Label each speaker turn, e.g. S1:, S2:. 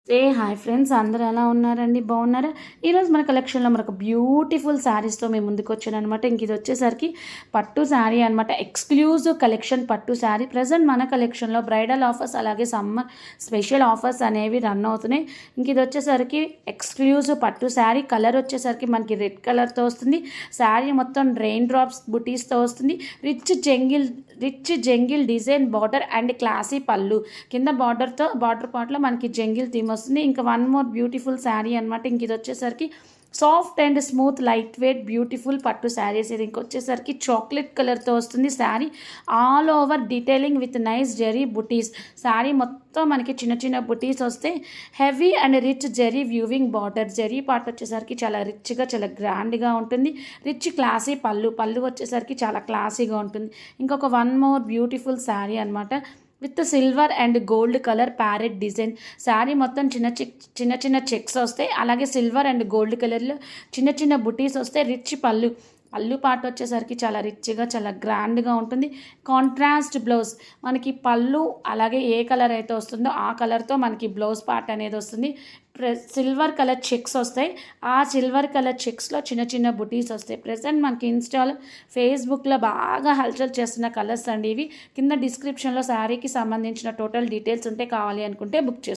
S1: Hi friends, అందరూ ఎలా ఉన్నారండి? బాగున్నారా? ఈరోజు మన కలెక్షన్లో మనకు బ్యూటిఫుల్ శారీస్తో మేము ముందుకు వచ్చాను అనమాట. ఇంక ఇది వచ్చేసరికి పట్టు శారీ అనమాట. ఎక్స్క్లూజివ్ కలెక్షన్ పట్టు శారీ. ప్రజెంట్ మన కలెక్షన్లో బ్రైడల్ ఆఫర్స్ అలాగే సమ్మర్ స్పెషల్ ఆఫర్స్ అనేవి రన్ అవుతున్నాయి. ఇంక ఇది వచ్చేసరికి ఎక్స్క్లూజివ్ పట్టు శారీ. కలర్ వచ్చేసరికి మనకి రెడ్ కలర్తో వస్తుంది. శారీ మొత్తం రెయిన్ డ్రాప్స్ బుటీస్తో వస్తుంది. Rich jungle design border and classy పళ్ళు. కింద బార్డర్ పార్ట్లో మనకి జంగిల్ థీమ్ వస్తుంది. ఇంకా వన్ మోర్ బ్యూటిఫుల్ శారీ అనమాట. ఇంక ఇది వచ్చేసరికి soft and smooth light weight beautiful పట్టు శారీస్. ఇది ఇంకొచ్చేసరికి చాక్లెట్ కలర్తో వస్తుంది sari. All over detailing with nice zari butis. Sari మొత్తం మనకి చిన్న చిన్న బుటీస్ వస్తే heavy and rich zari weaving border. Zari part వచ్చేసరికి చాలా రిచ్గా చాలా గ్రాండ్గా ఉంటుంది. రిచ్ క్లాసీ పళ్ళు వచ్చేసరికి చాలా క్లాసీగా ఉంటుంది. ఇంకొక వన్ మోర్ బ్యూటిఫుల్ శారీ అనమాట with silver and gold colour parrot design. Sari మొత్తం చిన్న చిన్న చెక్స్ వస్తాయి. అలాగే సిల్వర్ అండ్ గోల్డ్ కలర్లో చిన్న చిన్న బుటీస్ వస్తాయి. రిచ్ పళ్ళు పార్ట్ వచ్చేసరికి చాలా రిచ్గా చాలా గ్రాండ్గా ఉంటుంది. కాంట్రాస్ట్ బ్లౌజ్ మనకి పళ్ళు అలాగే ఏ కలర్ అయితే వస్తుందో ఆ కలర్తో మనకి బ్లౌజ్ పార్ట్ అనేది వస్తుంది. సిల్వర్ కలర్ చెక్స్ వస్తాయి. ఆ సిల్వర్ కలర్ చెక్స్లో చిన్న చిన్న బుటీస్ వస్తాయి. ప్రెసెంట్ మనకి ఇన్స్టాలో ఫేస్బుక్లో బాగా హల్చల్ చేస్తున్న కలర్స్ అండి ఇవి. కింద డిస్క్రిప్షన్లో శారీకి సంబంధించిన టోటల్ డీటెయిల్స్ ఉంటే కావాలి అనుకుంటే బుక్ చేసుకోండి.